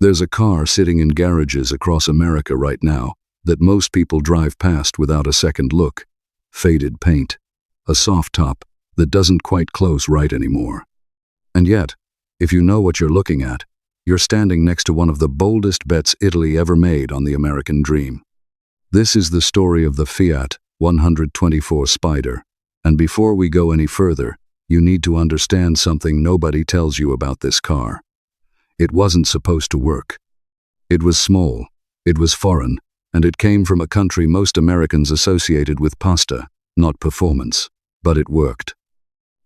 There's a car sitting in garages across America right now that most people drive past without a second look. Faded paint. A soft top that doesn't quite close right anymore. And yet, if you know what you're looking at, you're standing next to one of the boldest bets Italy ever made on the American dream. This is the story of the Fiat 124 Spider. And before we go any further, you need to understand something nobody tells you about this car. It wasn't supposed to work. It was small, it was foreign, and it came from a country most Americans associated with pasta, not performance. But it worked.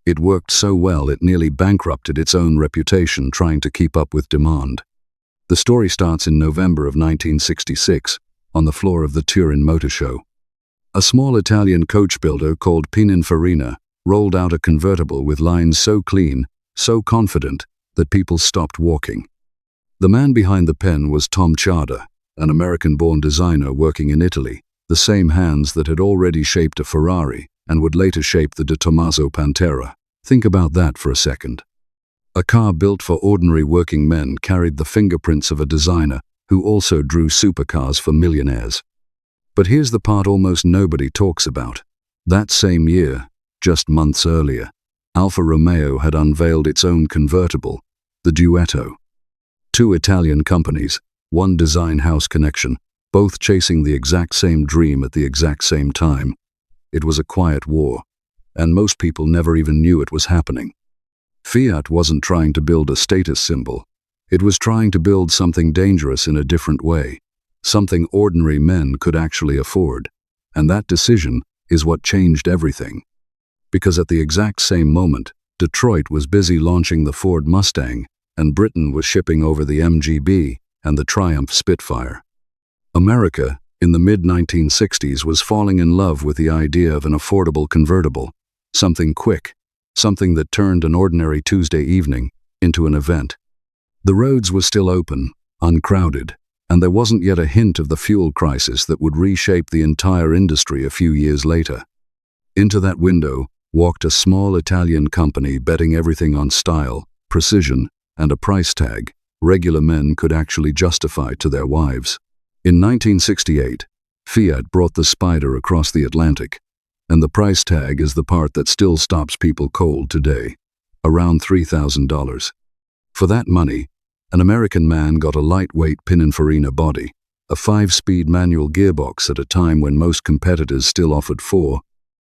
It worked so well it nearly bankrupted its own reputation trying to keep up with demand. The story starts in November of 1966, on the floor of the Turin Motor Show. A small Italian coach builder called Pininfarina rolled out a convertible with lines so clean, so confident, that people stopped walking. The man behind the pen was Tom Chada, an American-born designer working in Italy, the same hands that had already shaped a Ferrari and would later shape the De Tomaso Pantera. Think about that for a second. A car built for ordinary working men carried the fingerprints of a designer who also drew supercars for millionaires. But here's the part almost nobody talks about. That same year, just months earlier, Alfa Romeo had unveiled its own convertible, the Duetto. Two Italian companies, one design house connection, both chasing the exact same dream at the exact same time. It was a quiet war, and most people never even knew it was happening. Fiat wasn't trying to build a status symbol. It was trying to build something dangerous in a different way, something ordinary men could actually afford. And that decision is what changed everything. Because at the exact same moment, Detroit was busy launching the Ford Mustang, and Britain was shipping over the MGB and the Triumph Spitfire. America, in the mid-1960s, was falling in love with the idea of an affordable convertible, something quick, something that turned an ordinary Tuesday evening into an event. The roads were still open, uncrowded, and there wasn't yet a hint of the fuel crisis that would reshape the entire industry a few years later. Into that window walked a small Italian company betting everything on style, precision, and a price tag regular men could actually justify to their wives. In 1968, Fiat brought the Spider across the Atlantic, and the price tag is the part that still stops people cold today, around $3,000. For that money, an American man got a lightweight Pininfarina body, a 5-speed manual gearbox at a time when most competitors still offered 4,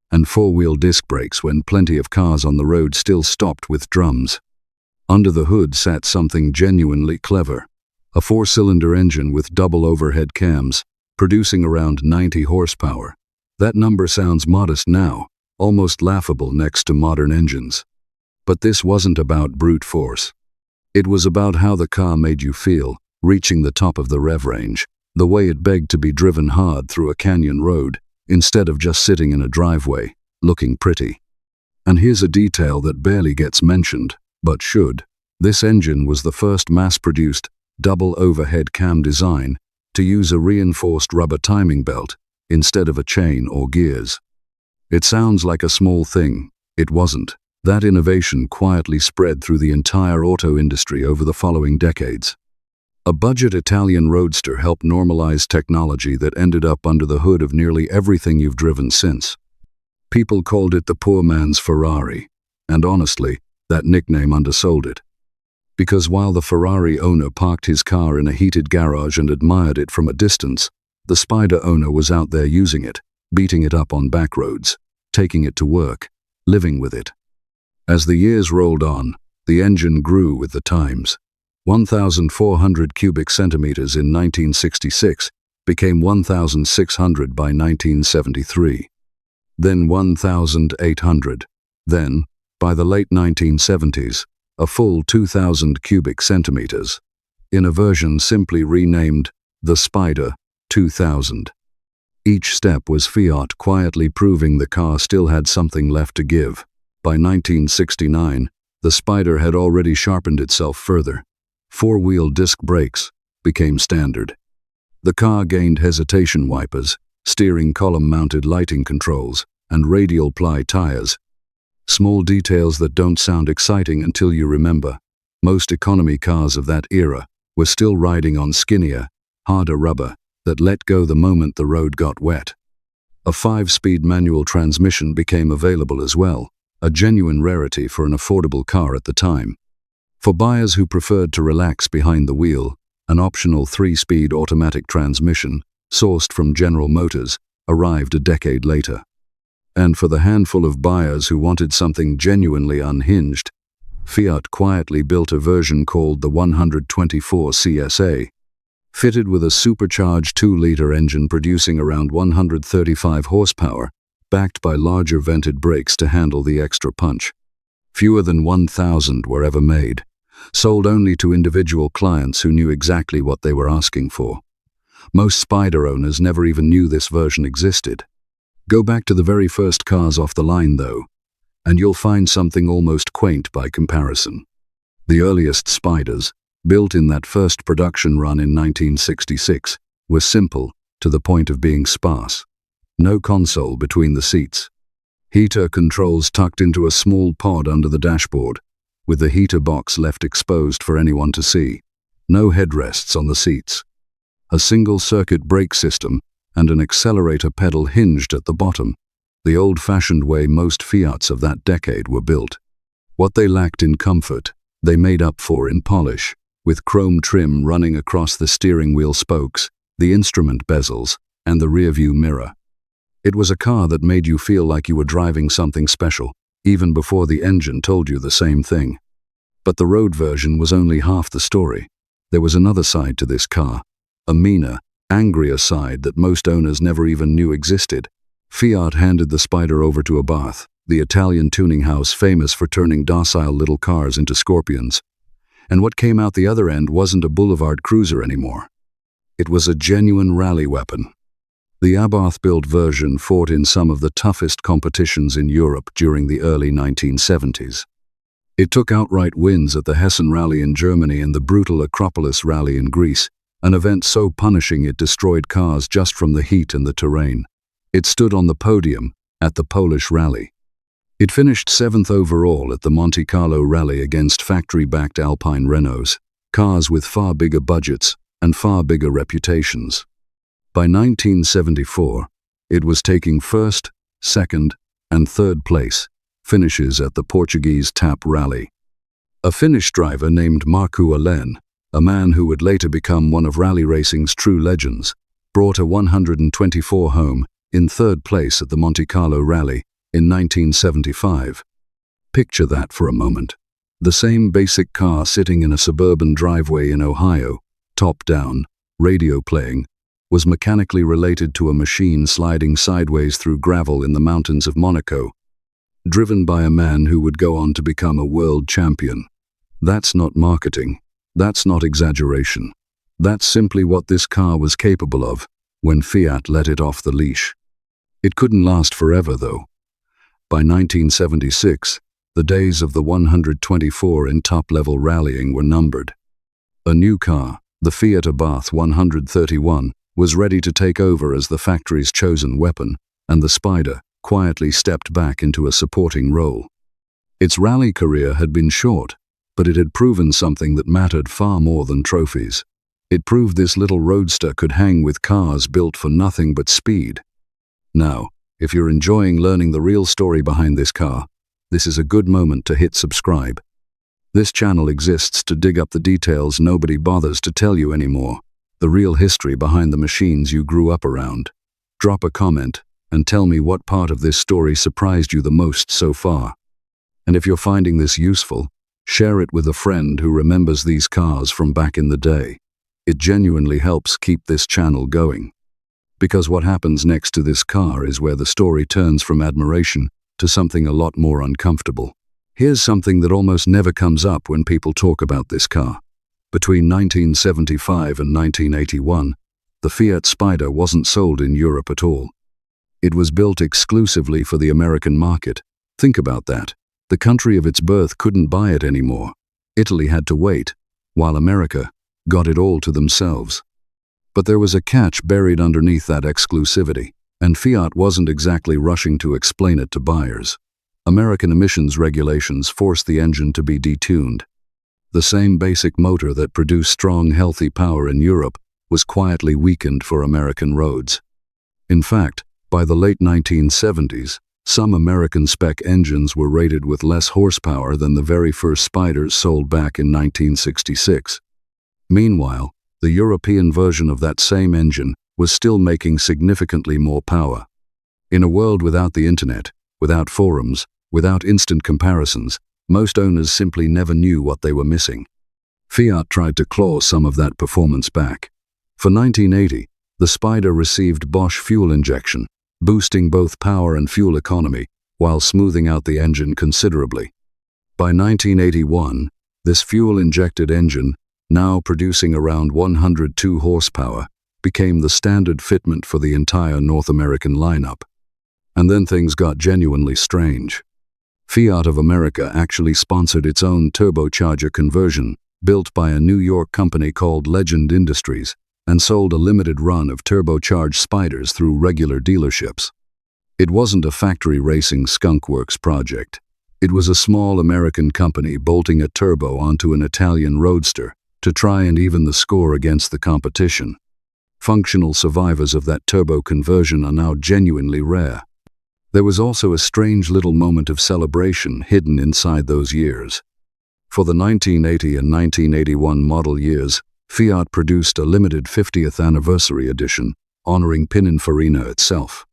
and 4-wheel disc brakes when plenty of cars on the road still stopped with drums. Under the hood sat something genuinely clever. A 4-cylinder engine with double overhead cams, producing around 90 horsepower. That number sounds modest now, almost laughable next to modern engines. But this wasn't about brute force. It was about how the car made you feel, reaching the top of the rev range, the way it begged to be driven hard through a canyon road, instead of just sitting in a driveway, looking pretty. And here's a detail that barely gets mentioned, but should. This engine was the first mass-produced, double overhead cam design to use a reinforced rubber timing belt instead of a chain or gears. It sounds like a small thing. It wasn't. That innovation quietly spread through the entire auto industry over the following decades. A budget Italian Roadster helped normalize technology that ended up under the hood of nearly everything you've driven since. People called it the poor man's Ferrari, and honestly, that nickname undersold it. Because while the Ferrari owner parked his car in a heated garage and admired it from a distance, the Spider owner was out there using it, beating it up on back roads, taking it to work, living with it. As the years rolled on, the engine grew with the times. 1,400 cubic centimeters in 1966 became 1,600 by 1973. Then 1,800. Then, by the late 1970s, a full 2,000 cubic centimeters, in a version simply renamed the Spider 2000. Each step was Fiat quietly proving the car still had something left to give. By 1969, the Spider had already sharpened itself further. 4-wheel disc brakes became standard. The car gained hesitation wipers, steering column-mounted lighting controls, and radial ply tires. Small details that don't sound exciting until you remember. Most economy cars of that era were still riding on skinnier, harder rubber that let go the moment the road got wet. A 5-speed manual transmission became available as well, a genuine rarity for an affordable car at the time. For buyers who preferred to relax behind the wheel, an optional 3-speed automatic transmission, sourced from General Motors, arrived a decade later. And for the handful of buyers who wanted something genuinely unhinged, Fiat quietly built a version called the 124 CSA, fitted with a supercharged 2-liter engine producing around 135 horsepower, backed by larger vented brakes to handle the extra punch. Fewer than 1,000 were ever made, sold only to individual clients who knew exactly what they were asking for. Most Spider owners never even knew this version existed. Go back to the very first cars off the line, though, and you'll find something almost quaint by comparison. The earliest Spiders, built in that first production run in 1966, were simple to the point of being sparse. No console between the seats. Heater controls tucked into a small pod under the dashboard, with the heater box left exposed for anyone to see. No headrests on the seats. A single-circuit brake system and an accelerator pedal hinged at the bottom, the old-fashioned way most Fiats of that decade were built. What they lacked in comfort, they made up for in polish, with chrome trim running across the steering wheel spokes, the instrument bezels, and the rearview mirror. It was a car that made you feel like you were driving something special, even before the engine told you the same thing. But the road version was only half the story. There was another side to this car, a meaner, angrier side that most owners never even knew existed. Fiat handed the Spider over to Abarth, the Italian tuning house famous for turning docile little cars into scorpions. And what came out the other end wasn't a boulevard cruiser anymore. It was a genuine rally weapon. The Abarth-built version fought in some of the toughest competitions in Europe during the early 1970s. It took outright wins at the Hessen Rally in Germany and the brutal Acropolis Rally in Greece, an event so punishing it destroyed cars just from the heat and the terrain. It stood on the podium at the Polish Rally. It finished 7th overall at the Monte Carlo Rally against factory-backed Alpine Renaults, cars with far bigger budgets and far bigger reputations. By 1974, it was taking 1st, 2nd, and 3rd place finishes at the Portuguese TAP Rally. A Finnish driver named Markku Alén, a man who would later become one of rally racing's true legends, brought a 124 home in 3rd place at the Monte Carlo Rally in 1975. Picture that for a moment. The same basic car sitting in a suburban driveway in Ohio, top down, radio playing, was mechanically related to a machine sliding sideways through gravel in the mountains of Monaco, driven by a man who would go on to become a world champion. That's not marketing. That's not exaggeration. That's simply what this car was capable of when Fiat let it off the leash. It couldn't last forever, though. By 1976, the days of the 124 in top-level rallying were numbered. A new car, the Fiat Abarth 131, was ready to take over as the factory's chosen weapon, and the Spider quietly stepped back into a supporting role. Its rally career had been short, but it had proven something that mattered far more than trophies. It proved this little roadster could hang with cars built for nothing but speed. Now, if you're enjoying learning the real story behind this car, this is a good moment to hit subscribe. This channel exists to dig up the details nobody bothers to tell you anymore, the real history behind the machines you grew up around. Drop a comment and tell me what part of this story surprised you the most so far. And if you're finding this useful, share it with a friend who remembers these cars from back in the day. It genuinely helps keep this channel going. Because what happens next to this car is where the story turns from admiration to something a lot more uncomfortable. Here's something that almost never comes up when people talk about this car. Between 1975 and 1981, the Fiat Spider wasn't sold in Europe at all. It was built exclusively for the American market. Think about that. The country of its birth couldn't buy it anymore. Italy had to wait, while America got it all to themselves. But there was a catch buried underneath that exclusivity, and Fiat wasn't exactly rushing to explain it to buyers. American emissions regulations forced the engine to be detuned. The same basic motor that produced strong, healthy power in Europe was quietly weakened for American roads. In fact, by the late 1970s, some American spec engines were rated with less horsepower than the very first Spyders sold back in 1966. Meanwhile, the European version of that same engine was still making significantly more power. In a world without the internet, without forums, without instant comparisons, most owners simply never knew what they were missing. Fiat tried to claw some of that performance back. For 1980, the Spider received Bosch fuel injection, boosting both power and fuel economy, while smoothing out the engine considerably. By 1981, this fuel-injected engine, now producing around 102 horsepower, became the standard fitment for the entire North American lineup. And then things got genuinely strange. Fiat of America actually sponsored its own turbocharger conversion, built by a New York company called Legend Industries, and sold a limited run of turbocharged Spyders through regular dealerships. It wasn't a factory racing skunkworks project. It was a small American company bolting a turbo onto an Italian Roadster to try and even the score against the competition. Functional survivors of that turbo conversion are now genuinely rare. There was also a strange little moment of celebration hidden inside those years. For the 1980 and 1981 model years, Fiat produced a limited 50th anniversary edition, honoring Pininfarina itself.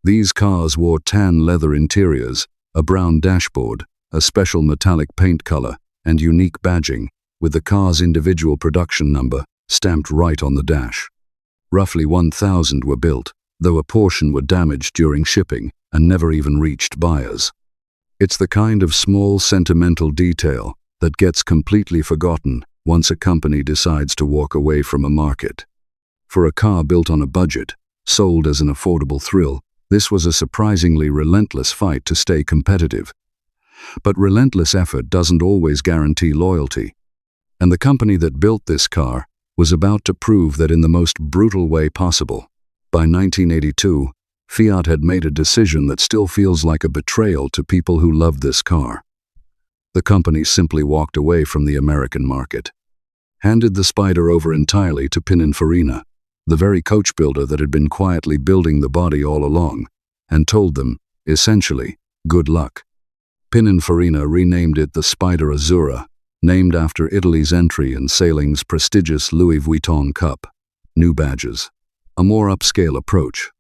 These cars wore tan leather interiors, a brown dashboard, a special metallic paint color, and unique badging, with the car's individual production number stamped right on the dash. Roughly 1,000 were built, though a portion were damaged during shipping and never even reached buyers. It's the kind of small sentimental detail that gets completely forgotten once a company decides to walk away from a market. For a car built on a budget, sold as an affordable thrill, this was a surprisingly relentless fight to stay competitive. But relentless effort doesn't always guarantee loyalty. And the company that built this car was about to prove that in the most brutal way possible. By 1982, Fiat had made a decision that still feels like a betrayal to people who loved this car. The company simply walked away from the American market, handed the Spider over entirely to Pininfarina, the very coach builder that had been quietly building the body all along, and told them, essentially, good luck. Pininfarina renamed it the Spider Azzurra, named after Italy's entry in sailing's prestigious Louis Vuitton Cup. New badges, a more upscale approach,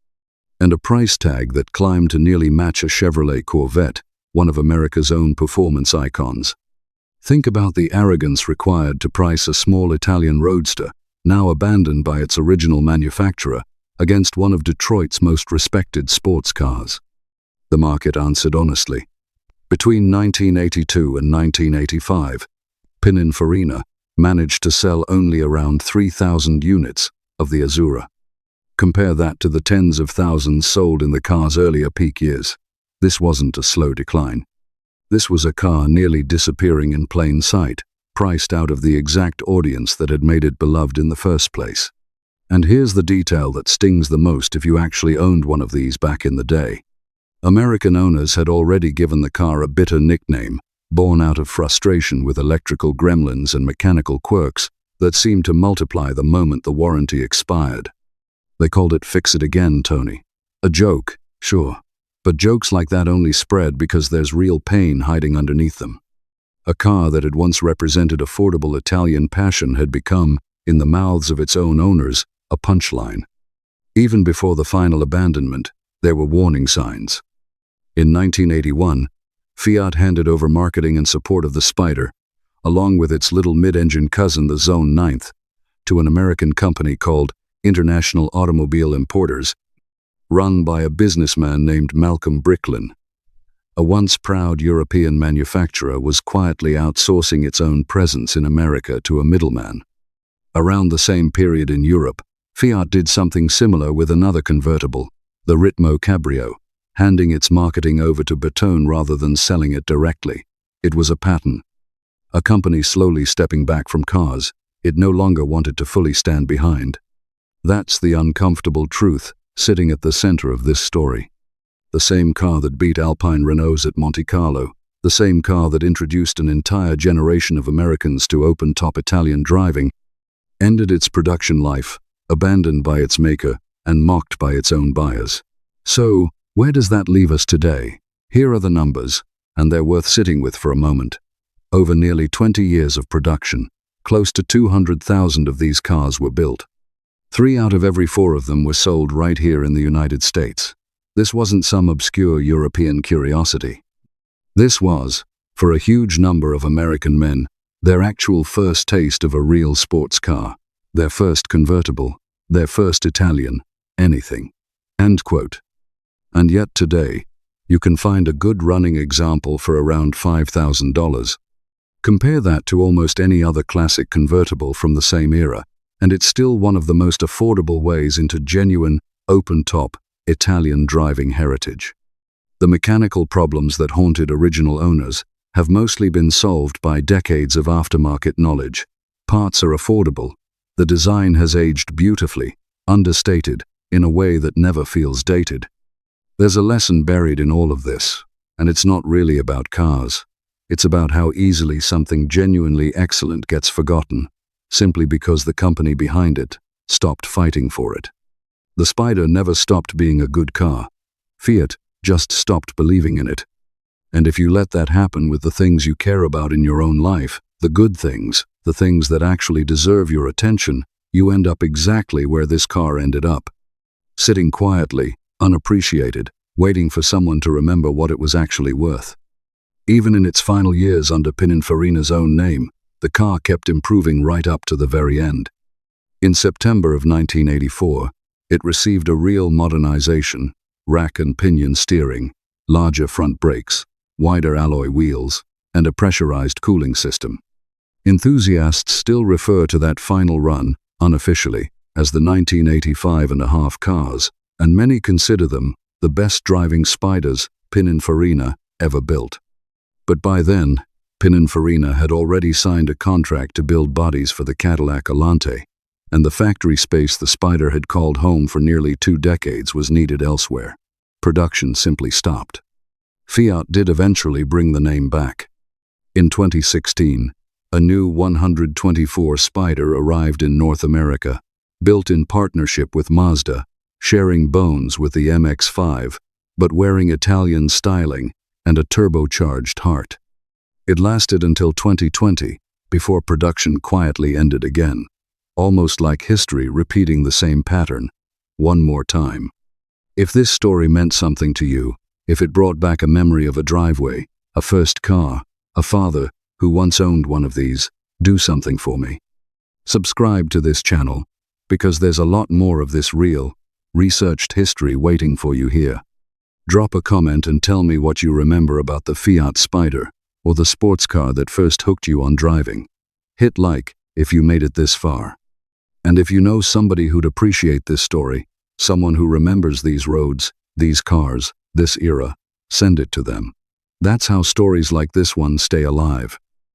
and a price tag that climbed to nearly match a Chevrolet Corvette, one of America's own performance icons. Think about the arrogance required to price a small Italian Roadster, now abandoned by its original manufacturer, against one of Detroit's most respected sports cars. The market answered honestly. Between 1982 and 1985, Pininfarina managed to sell only around 3,000 units of the Azzurra. Compare that to the tens of thousands sold in the car's earlier peak years. This wasn't a slow decline. This was a car nearly disappearing in plain sight, priced out of the exact audience that had made it beloved in the first place. And here's the detail that stings the most if you actually owned one of these back in the day. American owners had already given the car a bitter nickname, born out of frustration with electrical gremlins and mechanical quirks that seemed to multiply the moment the warranty expired. They called it "Fix It Again, Tony." A joke, sure, but jokes like that only spread because there's real pain hiding underneath them. A car that had once represented affordable Italian passion had become, in the mouths of its own owners, a punchline. Even before the final abandonment, there were warning signs. In 1981, Fiat handed over marketing and support of the Spider, along with its little mid-engine cousin, the Zone 9th, to an American company called International Automobile Importers, run by a businessman named Malcolm Bricklin. A once proud European manufacturer was quietly outsourcing its own presence in America to a middleman. Around the same period in Europe, Fiat did something similar with another convertible, the Ritmo Cabrio, handing its marketing over to Bertone rather than selling it directly. It was a pattern. A company slowly stepping back from cars it no longer wanted to fully stand behind. That's the uncomfortable truth sitting at the center of this story. The same car that beat Alpine Renaults at Monte Carlo, the same car that introduced an entire generation of Americans to open-top Italian driving, ended its production life, abandoned by its maker and mocked by its own buyers. So, where does that leave us today? Here are the numbers, and they're worth sitting with for a moment. Over nearly 20 years of production, close to 200,000 of these cars were built. 3 out of every 4 of them were sold right here in the United States. This wasn't some obscure European curiosity. This was, for a huge number of American men, their actual first taste of a real sports car, their first convertible, their first Italian, anything. End quote. And yet today, you can find a good running example for around $5,000. Compare that to almost any other classic convertible from the same era, and it's still one of the most affordable ways into genuine, open-top, Italian driving heritage. The mechanical problems that haunted original owners have mostly been solved by decades of aftermarket knowledge. Parts are affordable. The design has aged beautifully, understated, in a way that never feels dated. There's a lesson buried in all of this, and it's not really about cars. It's about how easily something genuinely excellent gets forgotten, simply because the company behind it stopped fighting for it. The Spider never stopped being a good car. Fiat just stopped believing in it. And if you let that happen with the things you care about in your own life, the good things, the things that actually deserve your attention, you end up exactly where this car ended up. Sitting quietly, unappreciated, waiting for someone to remember what it was actually worth. Even in its final years under Pininfarina's own name, the car kept improving right up to the very end. In September of 1984, it received a real modernization: rack and pinion steering, larger front brakes, wider alloy wheels, and a pressurized cooling system. Enthusiasts still refer to that final run, unofficially, as the 1985.5 cars, and many consider them the best driving Spiders Pininfarina ever built. But by then, Pininfarina had already signed a contract to build bodies for the Cadillac Alante, and the factory space the Spider had called home for nearly 2 decades was needed elsewhere. Production simply stopped. Fiat did eventually bring the name back. In 2016, a new 124 Spider arrived in North America, built in partnership with Mazda, sharing bones with the MX-5, but wearing Italian styling and a turbocharged heart. It lasted until 2020, before production quietly ended again, almost like history repeating the same pattern, one more time. If this story meant something to you, if it brought back a memory of a driveway, a first car, a father who once owned one of these, do something for me. Subscribe to this channel, because there's a lot more of this real, researched history waiting for you here. Drop a comment and tell me what you remember about the Fiat Spider, or the sports car that first hooked you on driving. Hit like if you made it this far. And if you know somebody who'd appreciate this story, someone who remembers these roads, these cars, this era, send it to them. That's how stories like this one stay alive.